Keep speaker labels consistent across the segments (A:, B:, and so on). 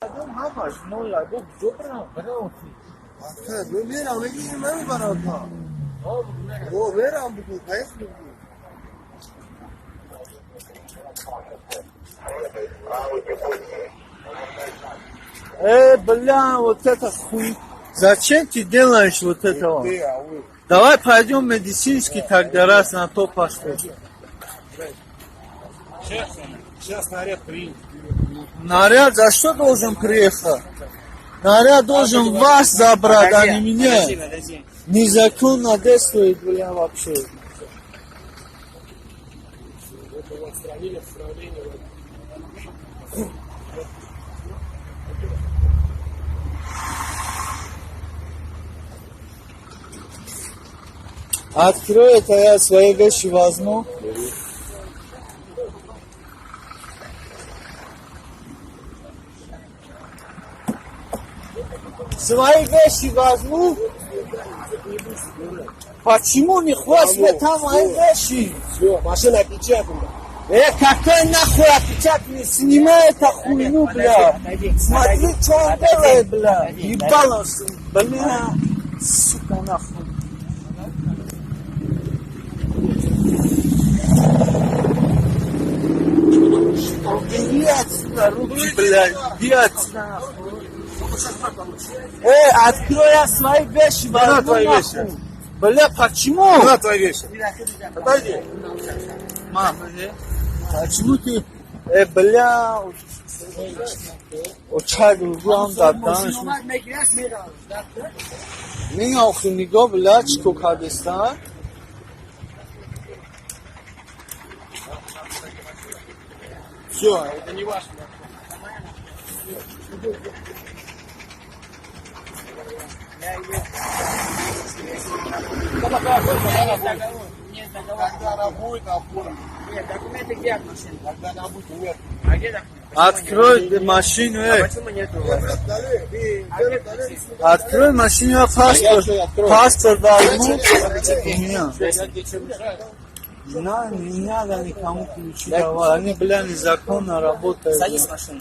A: How much? No, like,
B: Verām viņiem nevarētu tā. Verām būtu taisnīgi.
A: бля, вот это хуй. Зачем ты делаешь вот этого? Давай пойдем медицинский тогда раз на то посмотрим.
B: Сейчас наряд приедет.
A: Наряд за что должен приехать? Наряд должен вас забрать, а не меня. Незаконно действует, бля, вообще. Открой это, я свои вещи возьму. Свои вещи возьму. Почему не хватит там мои вещи?
B: Все, машина опечатана.
A: Какой нахуй опечатанный? Снимай эту хуйню, бля. Смотри, что он делает, бля. Ебалось, бля. Сука, нахуй. Иди отсюда, руки, блядь. Иди отсюда, нахуй. Открой свои вещи,
B: Куда твои вещи?
A: Бля, почему?
B: Куда твои вещи? Подойди.
A: Мама, почему ты, бля, очагу да данш. Меня охуниго, бля, чко кадестан?
B: Все, это не ваше. Когда она будет оформлена.
C: Нет, документы где от машины?
B: Когда она будет, нет.
C: А где документы?
A: Открой машину,
C: Почему нету?
A: Открой машину, я паспорт. Паспорт возьму. У меня. Не надо никому ключи давать. Они, бля, незаконно работают.
C: Садись в машину.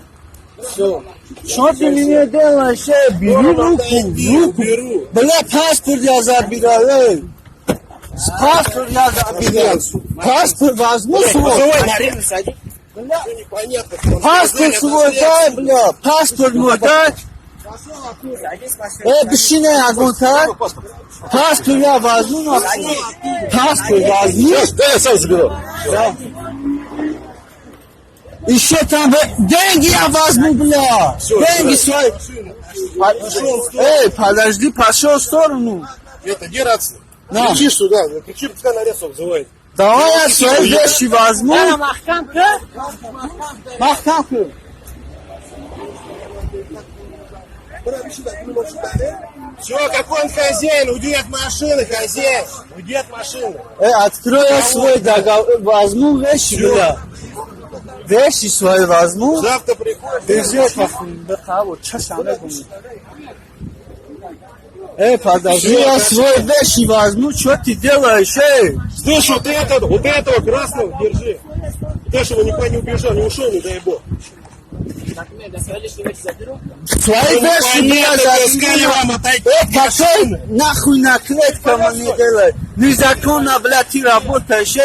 A: Все. Что ты мне делаешь? Бери руку.
B: Беру.
A: Бля, паспорт я забираю. Паспорт я забираю. Паспорт возьму свой.
C: На рельсы садись.
A: Бля,
B: Все непонятно.
A: паспорт свой дай, бля. Паспорт мой дай.
C: Садись в машину.
A: Бешине агонта. Паспорт я возьму. Паспорт возьму.
B: Да я сам заберу.
A: Еще там деньги я возьму, бля. Деньги свои. Подожди, пошел в сторону.
B: Это где рация?
A: На.
B: Кричишь сюда. Кричи, пускай наряд вызывает.
A: Давай я свои вещи возьму. Махтанку.
B: Все, какой он хозяин? Уйди от машины, хозяин. Уйди от машины.
A: Открой я свой договор. Возьму вещи, бля. Вещи свои возьму.
B: Завтра приходишь.
A: Держи это. Вот, подожди, я свои вещи возьму. Что ты делаешь,
B: Слышь, вот этого красного держи. Ты, чтобы никуда не убежал, не ушел, не дай бог.
C: Документы, свои личные вещи заберу.
A: Свои вещи, бля,
B: Сказали вам отойти.
A: какой нахуй наклейка мне делает? Незаконно, бля, ты работаешь,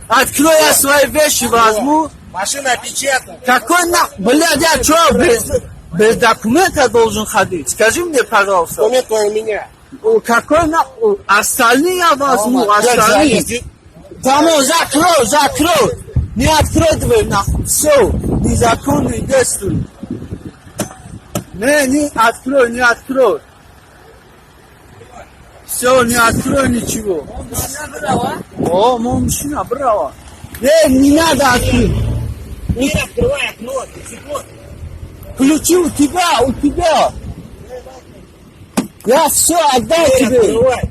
A: Открой я свои вещи возьму.
B: Машина опечатана.
A: Какой нахуй, блядь, я что, без документа должен ходить? Скажи мне, пожалуйста.
B: Документ твой у меня.
A: Какой нахуй? Остальные я возьму, остальные. Тому закрой. Не открой дверь, нахуй. Все, незаконный действует. Не открой. Все, не открой ничего. О, моя мужчина, браво. Не надо открыть.
C: Не открывай окно, стекло.
A: Ключи у тебя. Я все отдал тебе.
B: Открывай.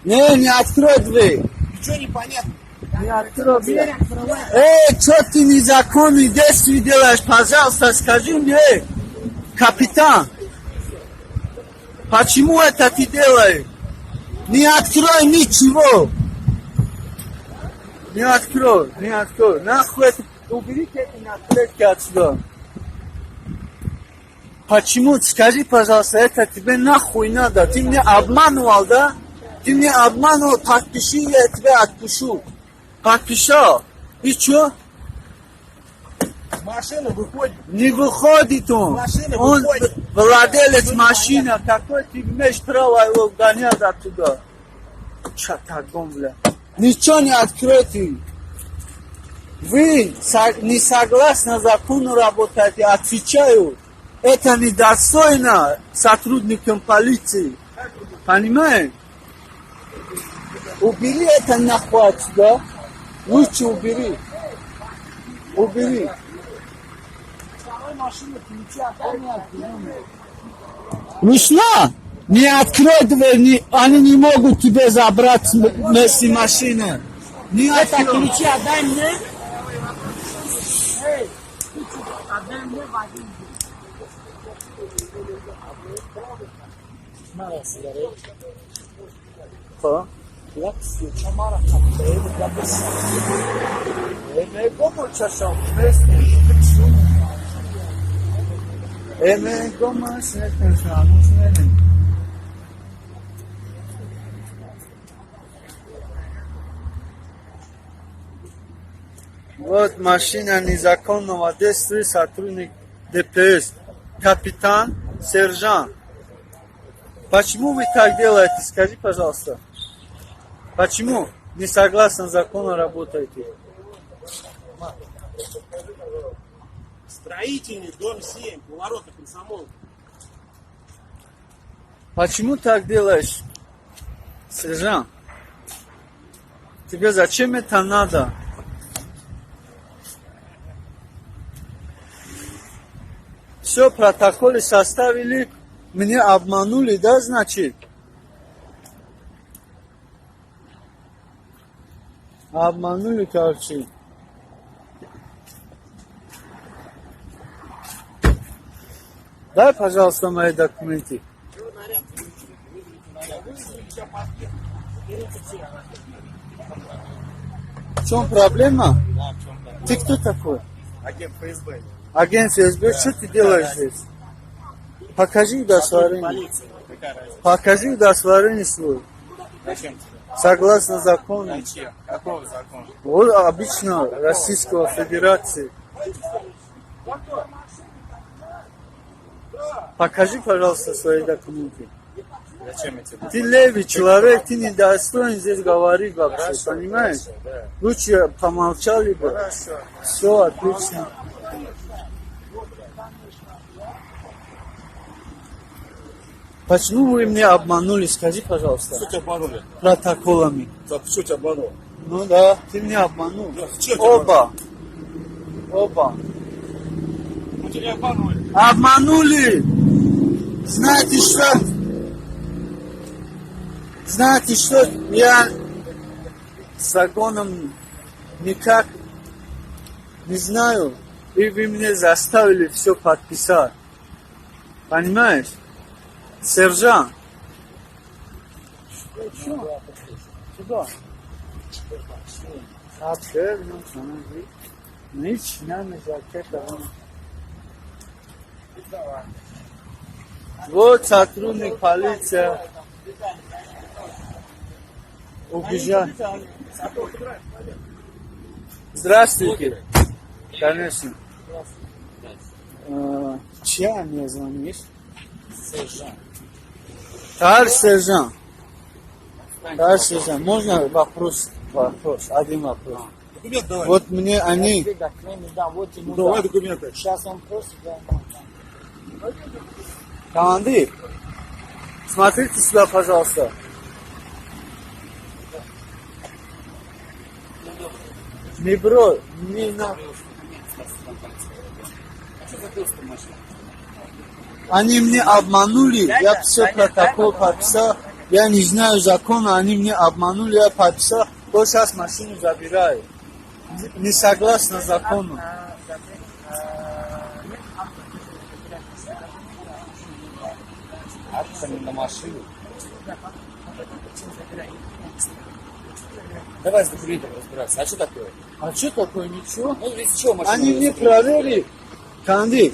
A: Не открой дверь.
B: Ничего не понятно.
A: Не открой дверь. Что ты незаконные действия делаешь? Пожалуйста, скажи мне, капитан. Почему это ты делаешь? Не открой ничего. Не открой. Нахуй это. Уберите эти наклейки отсюда. Почему? Скажи, пожалуйста, это тебе нахуй надо? Ты меня обманывал, да? Ты меня обманывал, подпиши, я тебя отпущу. Подписал. И что?
B: Машина выходит.
A: Не выходит он.
B: Машина
A: Он
B: выходит.
A: владелец машины. Какой ты имеешь право его гонять оттуда? Чатагон, бля. Ничего не откройте. Вы не согласны закону работаете, отвечаю. Это недостойно сотрудникам полиции. Понимаешь? Убери это нахуй отсюда. Лучше убери. Убери. Вышла? Не открой дверь, они не могут тебе забрать вместе машины. Не
C: Это
A: открой.
C: ключи отдай мне. Эй, ключи отдай мне, Вадим. Мало сигарет.
A: Что?
C: Лакси, Тамара, Капель, Габес.
A: Como чашам вместе? Como se pensamos en él. Вот машина незаконного действия, сотрудник ДПС, капитан, сержант. Почему вы так делаете? Скажи, пожалуйста. Почему не согласно закону работаете?
B: Строительный, дом 7, поворот на Комсомол.
A: Почему так делаешь, сержант? Тебе зачем это надо? Все, протоколы составили, меня обманули, да, значит? Обманули, короче. Дай, пожалуйста, мои документы. В чем проблема? Ты кто такой?
B: Агент ФСБ.
A: Агент ФСБ, что ты делаешь здесь? Покажи удостоверение.
B: Полиция. Какая разница?
A: Покажи удостоверение свой.
B: Зачем тебе?
A: Согласно закону.
B: Зачем? Какого закона?
A: Вот обычно Российского Федерации. Покажи, пожалуйста, свои документы.
B: Зачем я тебе?
A: Ты левый человек, ты не достоин здесь говорить вообще, понимаешь?
B: Да.
A: Лучше помолчали бы.
B: Хорошо.
A: Все, отлично. Почему вы меня обманули, скажи, пожалуйста,
B: Что тебя обманули?
A: протоколами?
B: Да, что тебя обманул?
A: Ну да, ты меня обманул.
B: Да, что тебя
A: Оба. Оба.
B: Мы тебя обманули.
A: Обманули! Знаете что? Знаете что? Я с законом никак не знаю. И вы меня заставили все подписать. Понимаешь? Сержант. Сюда. Nici n-am jachetă. Вот сотрудник полиции убежал. Здравствуйте. Конечно. Чья мне звонишь?
C: Сержант.
A: Товарищ сержант. Товарищ сержант, можно вопрос? Один вопрос.
B: Документ давай.
A: Вот мне они...
C: Документы, да, вот ему
B: Давай
C: да.
B: документы.
C: Сейчас он просит, да.
A: Командир, смотрите сюда, пожалуйста. Не бро, не на... Они меня обманули, я все протокол подписал. Я не знаю закона, они меня обманули, я подписал. Вот сейчас машину забираю. Не согласно закону.
C: Акциями на машину. Давай с документом разбираться. А что такое?
A: А что такое, ничего?
C: Ну, из чего машина?
A: Они мне проверили. Командир,